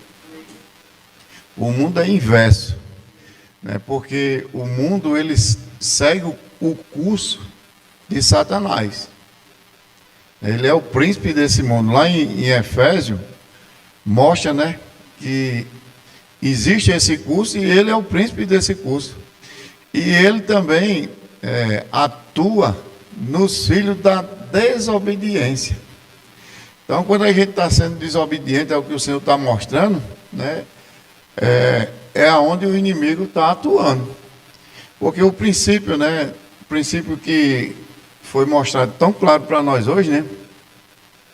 O mundo é inverso, né? Porque o mundo, ele segue o curso de Satanás. Ele é o príncipe desse mundo. Lá em Efésio, mostra, né, que existe esse curso e ele é o príncipe desse curso. E ele também atua nos filhos da desobediência. Então, quando a gente está sendo desobediente ao que o Senhor está mostrando, né, é aonde o inimigo está atuando. Porque o princípio, né, o princípio que foi mostrado tão claro para nós hoje, né,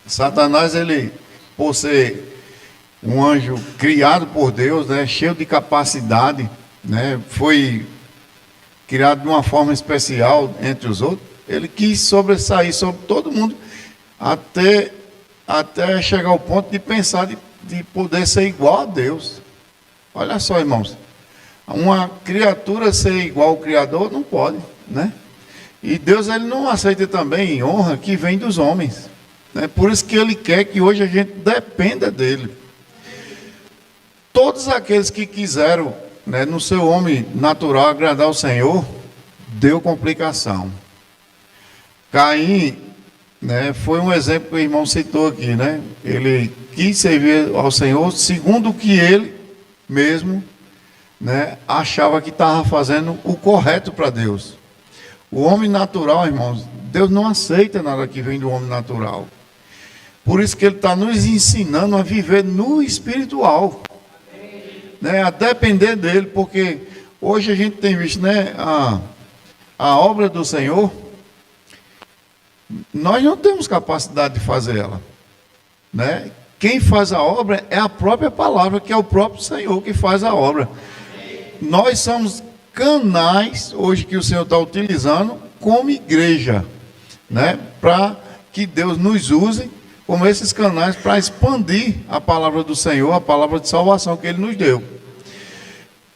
Satanás, ele, por ser um anjo criado por Deus, né, cheio de capacidade, né, foi criado de uma forma especial entre os outros. Ele quis sobressair sobre todo mundo até chegar ao ponto de pensar de poder ser igual a Deus. Olha só, irmãos, uma criatura ser igual ao Criador não pode, né? E Deus, ele não aceita também honra que vem dos homens, né? Por isso que ele quer que hoje a gente dependa dele. Todos aqueles que quiseram, né, no seu homem natural agradar o Senhor, deu complicação. Caim, né, foi um exemplo que o irmão citou aqui, né? Ele quis servir ao Senhor segundo o que ele mesmo, né, achava que estava fazendo o correto para Deus. O homem natural, irmãos, Deus não aceita nada que vem do homem natural. Por isso que ele está nos ensinando a viver no espiritual, né, a depender dele, porque hoje a gente tem visto, né, a obra do Senhor, nós não temos capacidade de fazer ela, né? Quem faz a obra é a própria palavra, que é o próprio Senhor que faz a obra. Nós somos canais hoje que o Senhor está utilizando como igreja, né, para que Deus nos use como esses canais para expandir a palavra do Senhor, a palavra de salvação que Ele nos deu.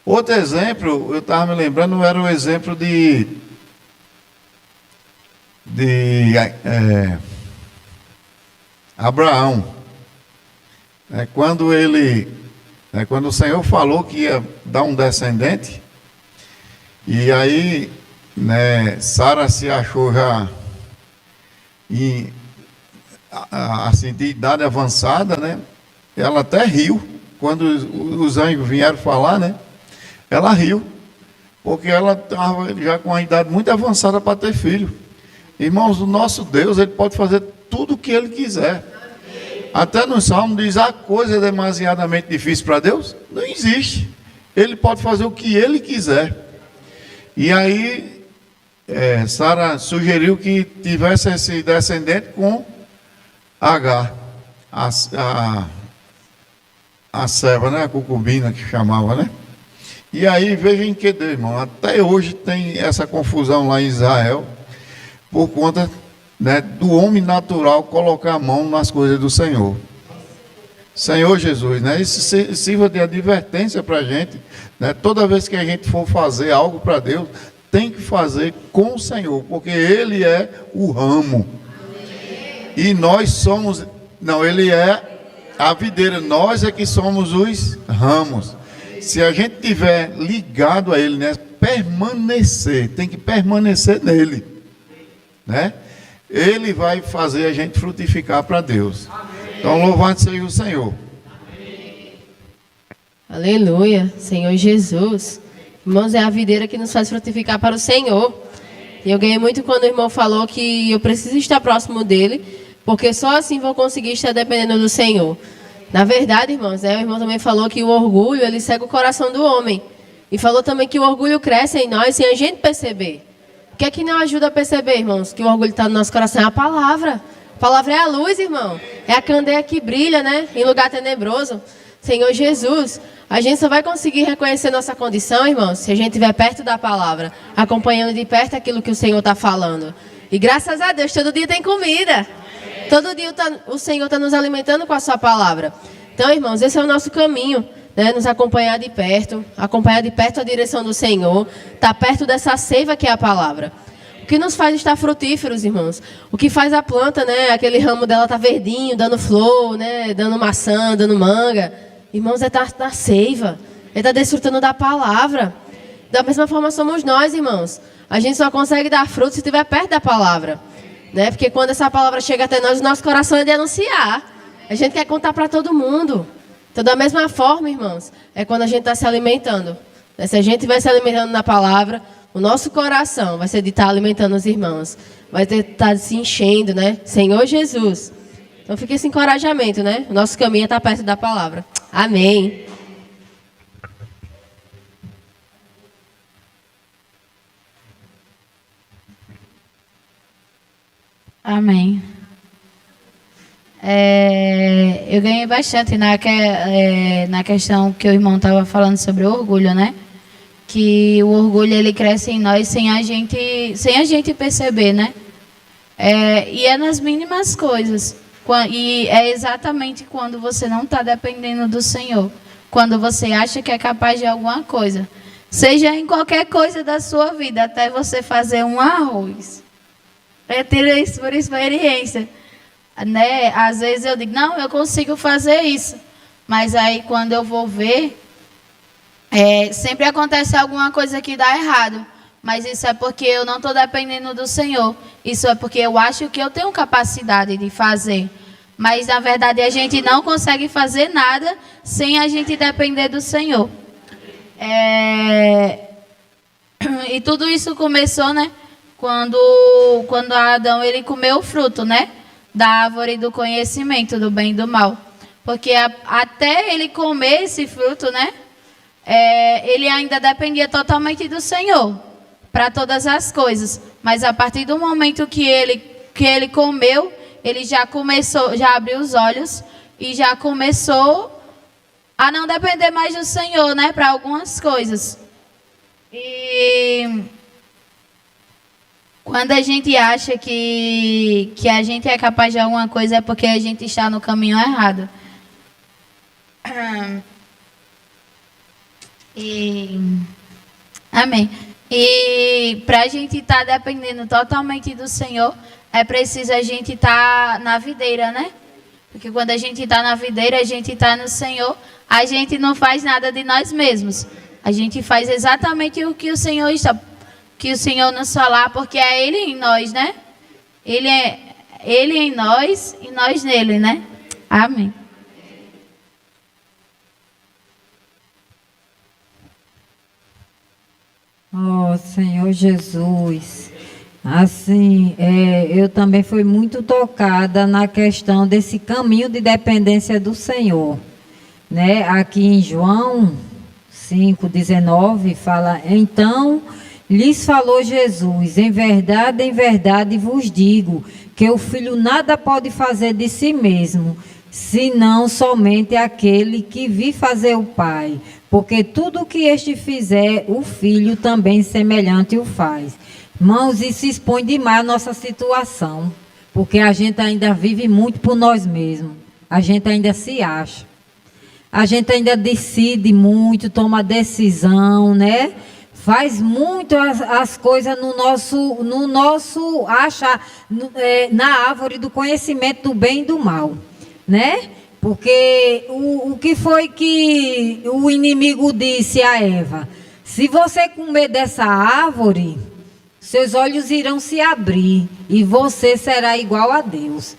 Outro exemplo, eu estava me lembrando, era o exemplo de Abraão. Quando o Senhor falou que ia dar um descendente, e aí, né, Sara se achou já assim, de idade avançada, né? Ela até riu quando os anjos vieram falar, né? Ela riu, porque ela estava já com uma idade muito avançada para ter filho. Irmãos, o nosso Deus, ele pode fazer tudo o que ele quiser. Até no Salmo diz: a coisa é demasiadamente difícil para Deus? Não existe. Ele pode fazer o que ele quiser. E aí, Sara sugeriu que tivesse esse descendente com Agar, a serva, né? A concubina que chamava, né? E aí, vejam que Deus, irmão, até hoje tem essa confusão lá em Israel, por conta, né, do homem natural colocar a mão nas coisas do Senhor. Senhor Jesus, né? Isso sirva de advertência para a gente, né? Toda vez que a gente for fazer algo para Deus, tem que fazer com o Senhor, porque Ele é o ramo. E nós somos, não, Ele é a videira, nós é que somos os ramos. Se a gente tiver ligado a Ele, né, permanecer, tem que permanecer nele, né? Ele vai fazer a gente frutificar para Deus. Amém. Então, louvado seja o Senhor. Amém. Aleluia, Senhor Jesus. Irmãos, é a videira que nos faz frutificar para o Senhor. E eu ganhei muito quando o irmão falou que eu preciso estar próximo dele, porque só assim vou conseguir estar dependendo do Senhor. Na verdade, irmãos, o irmão também falou que o orgulho, ele cega o coração do homem. E falou também que o orgulho cresce em nós sem a gente perceber. O que é que não ajuda a perceber, irmãos, que o orgulho está no nosso coração? É a palavra. A palavra é a luz, irmão. É a candeia que brilha, né? Em lugar tenebroso. Senhor Jesus, a gente só vai conseguir reconhecer nossa condição, irmãos, se a gente estiver perto da palavra, acompanhando de perto aquilo que o Senhor está falando. E graças a Deus, todo dia tem comida. Todo dia o Senhor está nos alimentando com a sua palavra. Então, irmãos, esse é o nosso caminho, né? Nos acompanhar de perto a direção do Senhor, estar perto dessa seiva que é a palavra. O que nos faz estar frutíferos, irmãos? O que faz a planta, né? Aquele ramo dela tá verdinho, dando flor, né? Dando maçã, dando manga. Irmãos, é estar na seiva, é estar desfrutando da palavra. Da mesma forma somos nós, irmãos. A gente só consegue dar fruto se estiver perto da palavra, né? Porque quando essa palavra chega até nós, o nosso coração é de anunciar. A gente quer contar para todo mundo. Então, da mesma forma, irmãos, é quando a gente está se alimentando. Se a gente estiver se alimentando na palavra, o nosso coração vai ser de estar alimentando os irmãos. Vai estar se enchendo, né? Senhor Jesus. Então, fica esse encorajamento, né? O nosso caminho é estar perto da palavra. Amém. Amém. Eu ganhei bastante na questão que o irmão estava falando sobre o orgulho, né? Que o orgulho ele cresce em nós sem a gente perceber, né? E é nas mínimas coisas. E é exatamente quando você não está dependendo do Senhor. Quando você acha que é capaz de alguma coisa. Seja em qualquer coisa da sua vida, até você fazer um arroz. Eu tirei isso por experiência. Né? Às vezes eu digo, não, eu consigo fazer isso. Mas aí quando eu vou ver, sempre acontece alguma coisa que dá errado. Mas isso é porque eu não estou dependendo do Senhor. Isso é porque eu acho que eu tenho capacidade de fazer. Mas na verdade a gente não consegue fazer nada sem a gente depender do Senhor. E tudo isso começou, né? Quando Adão ele comeu o fruto, né? Da árvore do conhecimento do bem e do mal. Porque até ele comer esse fruto, né? Ele ainda dependia totalmente do Senhor para todas as coisas. Mas a partir do momento que ele comeu, ele já abriu os olhos e já começou a não depender mais do Senhor, né? Para algumas coisas. E quando a gente acha que a gente é capaz de alguma coisa, é porque a gente está no caminho errado. Amém. E para a gente estar dependendo totalmente do Senhor, é preciso a gente estar na videira, né? Porque quando a gente está na videira, a gente está no Senhor, a gente não faz nada de nós mesmos. A gente faz exatamente o que o Senhor nos falar, porque é Ele em nós, né? Ele em nós e nós nele, né? Amém. Oh, Senhor Jesus, assim, eu também fui muito tocada na questão desse caminho de dependência do Senhor, né? Aqui em João 5,19 fala, então lhes falou Jesus, em verdade vos digo, que o Filho nada pode fazer de si mesmo, senão somente aquele que vi fazer o Pai. Porque tudo o que este fizer, o Filho também semelhante o faz. Irmãos, isso expõe demais a nossa situação. Porque a gente ainda vive muito por nós mesmos. A gente ainda se acha. A gente ainda decide muito, toma decisão, né? Faz muito as coisas no nosso na árvore do conhecimento do bem e do mal, né? Porque o que foi que o inimigo disse a Eva? Se você comer dessa árvore, seus olhos irão se abrir e você será igual a Deus,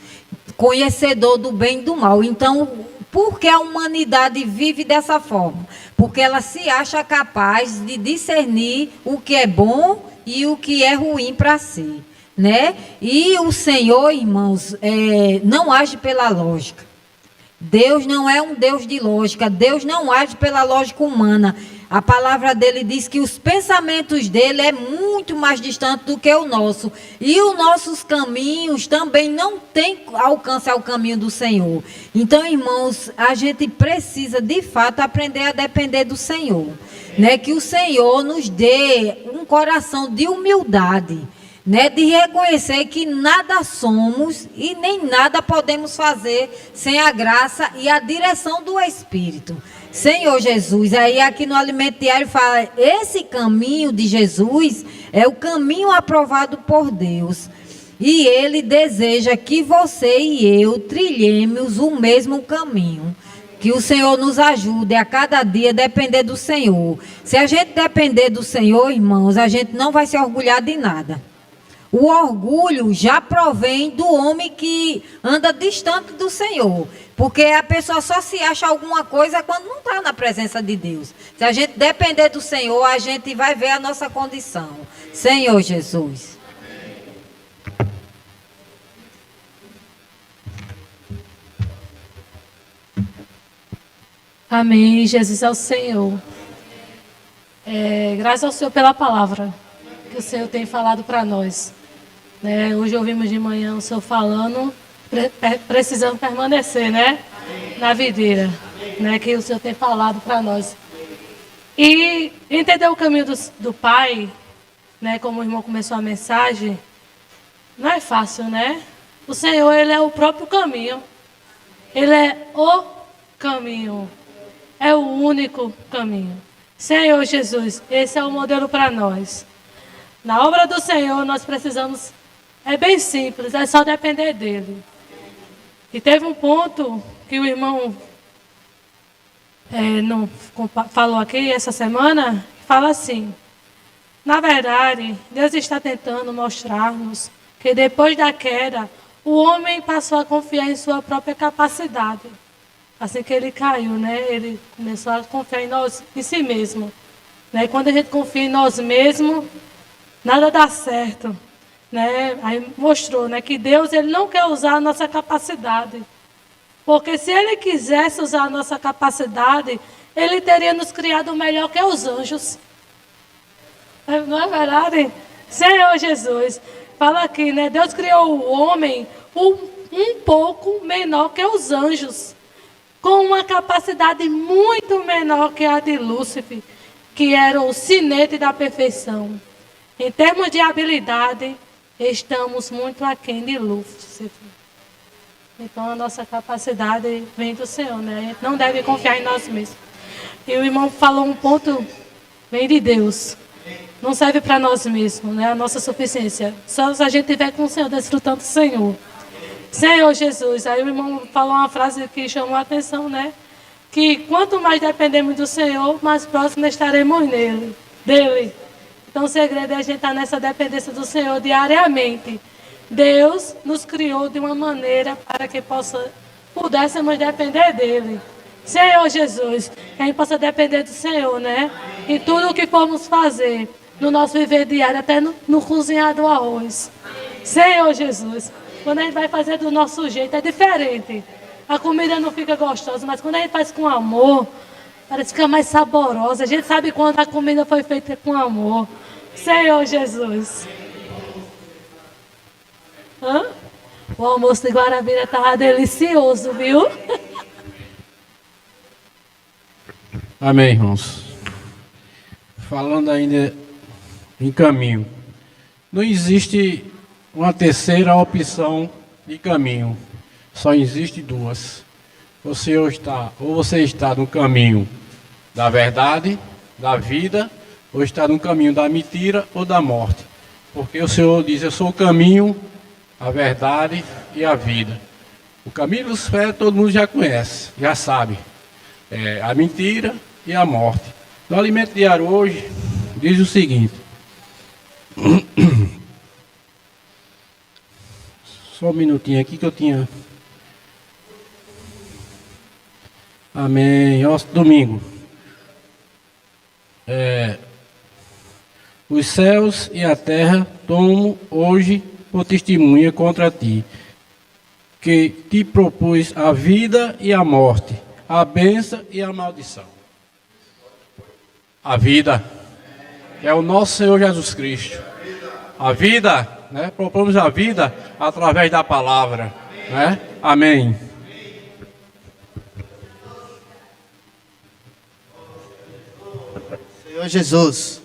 conhecedor do bem e do mal. Então, por que a humanidade vive dessa forma? Porque ela se acha capaz de discernir o que é bom e o que é ruim para si, né? E o Senhor, irmãos, não age pela lógica. Deus não é um Deus de lógica. Deus não age pela lógica humana. A palavra dele diz que os pensamentos dele é muito mais distante do que o nosso. E os nossos caminhos também não têm alcance ao caminho do Senhor. Então, irmãos, a gente precisa, de fato, aprender a depender do Senhor. Né? Que o Senhor nos dê um coração de humildade. né, de reconhecer que nada somos e nem nada podemos fazer sem a graça e a direção do Espírito. Senhor Jesus, aí aqui no Alimento Diário fala, esse caminho de Jesus é o caminho aprovado por Deus. E Ele deseja que você e eu trilhemos o mesmo caminho. Que o Senhor nos ajude a cada dia a depender do Senhor. Se a gente depender do Senhor, irmãos, a gente não vai se orgulhar de nada. O orgulho já provém do homem que anda distante do Senhor. Porque a pessoa só se acha alguma coisa quando não está na presença de Deus. Se a gente depender do Senhor, a gente vai ver a nossa condição. Senhor Jesus. Amém. Jesus é o Senhor. Graças ao Senhor pela palavra que o Senhor tem falado para nós. Hoje ouvimos de manhã o Senhor falando, precisamos permanecer, na videira, que o Senhor tem falado para nós. E entender o caminho do Pai, como o irmão começou a mensagem, não é fácil, O Senhor, Ele é o próprio caminho. Ele é o caminho. É o único caminho. Senhor Jesus, esse é o modelo para nós. Na obra do Senhor, nós precisamos... É bem simples, é só depender dEle. E teve um ponto que o irmão falou aqui essa semana, fala assim, na verdade, Deus está tentando mostrar-nos que depois da queda, o homem passou a confiar em sua própria capacidade. Assim que ele caiu, ele começou a confiar em si mesmo. E quando a gente confia em nós mesmos, nada dá certo. Aí mostrou que Deus ele não quer usar a nossa capacidade. Porque se Ele quisesse usar a nossa capacidade, Ele teria nos criado melhor que os anjos. Não é verdade? Senhor Jesus, fala aqui, Deus criou o homem um pouco menor que os anjos, com uma capacidade muito menor que a de Lúcifer, que era o sinete da perfeição. Em termos de habilidade, estamos muito aquém de Lúcifer. Então, a nossa capacidade vem do Senhor, A gente não deve confiar em nós mesmos. E o irmão falou um ponto, vem de Deus. Não serve para nós mesmos, a nossa suficiência. Só se a gente estiver com o Senhor, desfrutando do Senhor. Senhor Jesus, aí o irmão falou uma frase que chamou a atenção, Que quanto mais dependemos do Senhor, mais próximos estaremos dele. Então o segredo é a gente estar nessa dependência do Senhor diariamente. Deus nos criou de uma maneira para que pudéssemos depender dele. Senhor Jesus, que a gente possa depender do Senhor, Em tudo o que formos fazer, no nosso viver diário, até no cozinhar do arroz. Senhor Jesus, quando a gente vai fazer do nosso jeito, é diferente. A comida não fica gostosa, mas quando a gente faz com amor, parece que fica mais saborosa. A gente sabe quando a comida foi feita com amor. Senhor Jesus. O almoço de Guarabira estava delicioso, viu? Amém, irmãos. Falando ainda em caminho. Não existe uma terceira opção de caminho. Só existe duas. Ou você está no caminho da verdade, da vida, ou está no caminho da mentira ou da morte. Porque o Senhor diz, eu sou o caminho, a verdade e a vida. O caminho dos pés todo mundo já conhece, já sabe. É a mentira e a morte. No Alimento Diário hoje, diz o seguinte. Só um minutinho aqui que eu tinha... Amém. Domingo. Os céus e a terra tomam hoje por testemunha contra ti, que te propus a vida e a morte, a bênção e a maldição. A vida é o nosso Senhor Jesus Cristo. A vida, propomos a vida através da palavra, Amém. Senhor Jesus,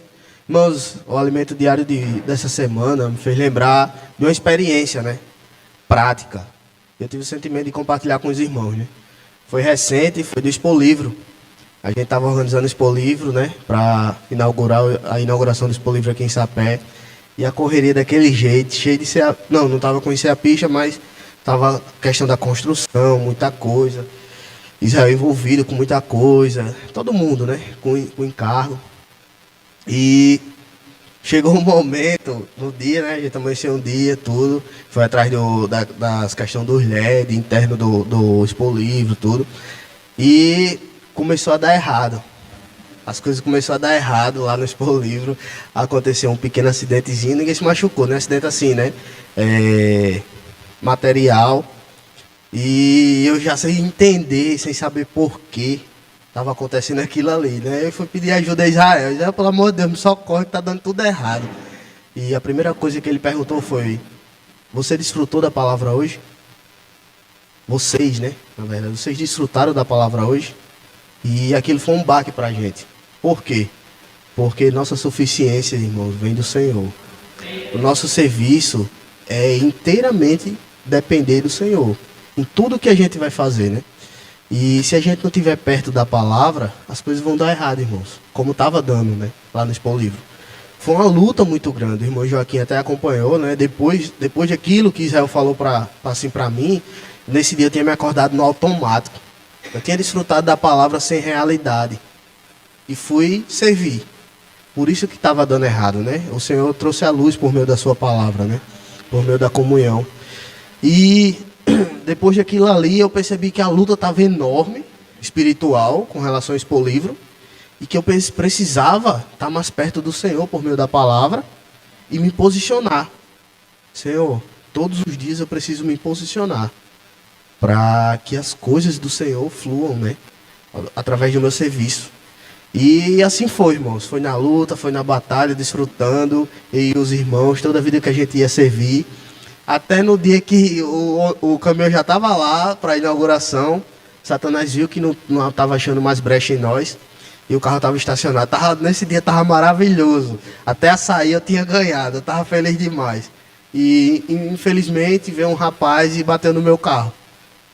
Irmãos, o alimento diário dessa semana me fez lembrar de uma experiência, né? Prática. Eu tive o sentimento de compartilhar com os irmãos, né? Foi recente, foi do Expo Livro. A gente estava organizando o Expo Livro, né? Para inaugurar a inauguração do Expo Livro aqui em Sapé. E a correria daquele jeito, cheio de não estava com a picha, mas estava questão da construção, muita coisa. Israel envolvido com muita coisa. Todo mundo, né? Com encargo. E chegou um momento, no dia, né? A gente amanheceu um dia, tudo. Foi atrás das questões dos LED, interno do Expo Livro, tudo. E começou a dar errado. As coisas começaram a dar errado lá no Expo Livro. Aconteceu um pequeno acidentezinho, ninguém se machucou, né? Acidente assim, né? Material. E eu já sem entender, sem saber por quê estava acontecendo aquilo ali, né? Eu fui pedir ajuda a Israel. Israel, pelo amor de Deus, me socorre que tá dando tudo errado. E a primeira coisa que ele perguntou foi: você desfrutou da palavra hoje? Vocês, né? Na verdade, vocês desfrutaram da palavra hoje? E aquilo foi um baque pra gente. Por quê? Porque nossa suficiência, irmãos, vem do Senhor. O nosso serviço é inteiramente depender do Senhor. Em tudo que a gente vai fazer, né? E se a gente não estiver perto da palavra, as coisas vão dar errado, irmãos. Como estava dando, né? Lá no Expo Livro. Foi uma luta muito grande. O irmão Joaquim até acompanhou, né? Depois daquilo que Israel falou para mim, nesse dia eu tinha me acordado no automático. Eu tinha desfrutado da palavra sem realidade. E fui servir. Por isso que estava dando errado, né? O Senhor trouxe a luz por meio da sua palavra, né? Por meio da comunhão. E depois daquilo ali, eu percebi que a luta estava enorme, espiritual, com relação ao Expo Livro, e que eu precisava estar mais perto do Senhor por meio da palavra e me posicionar. Senhor, todos os dias eu preciso me posicionar para que as coisas do Senhor fluam, né? Através do meu serviço. E assim foi, irmãos. Foi na luta, foi na batalha, desfrutando, e os irmãos, toda a vida que a gente ia servir. Até no dia que o caminhão já estava lá para a inauguração, Satanás viu que não estava achando mais brecha em nós. E o carro estava estacionado. Nesse dia estava maravilhoso. Até a sair eu tinha ganhado. Eu estava feliz demais. E infelizmente veio um rapaz e bateu no meu carro.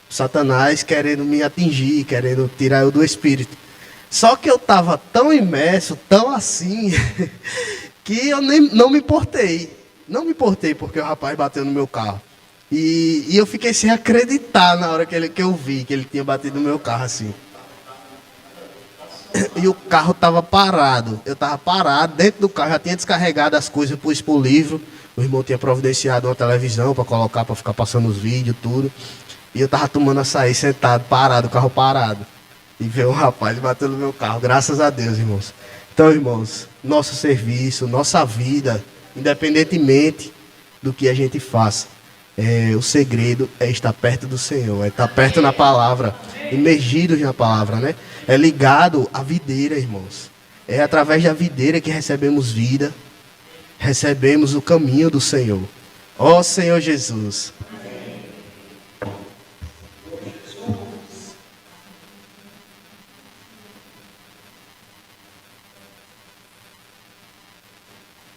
Satanás querendo me atingir, querendo tirar eu do espírito. Só que eu estava tão imerso, tão assim, que eu não me importei. Não me importei porque o rapaz bateu no meu carro. E eu fiquei sem acreditar na hora que eu vi que ele tinha batido no meu carro assim. E o carro estava parado. Eu estava parado dentro do carro, já tinha descarregado as coisas para o Expo Livro. O irmão tinha providenciado uma televisão para colocar, para ficar passando os vídeos, tudo. E eu estava tomando açaí sentado, parado, o carro parado. E veio um rapaz e bateu no meu carro. Graças a Deus, irmãos. Então, irmãos, nosso serviço, nossa vida, independentemente do que a gente faça, o segredo é estar perto do Senhor, é estar perto na palavra, imergidos na palavra, né? É ligado à videira, irmãos. É através da videira que recebemos vida, recebemos o caminho do Senhor. Ó Senhor Jesus,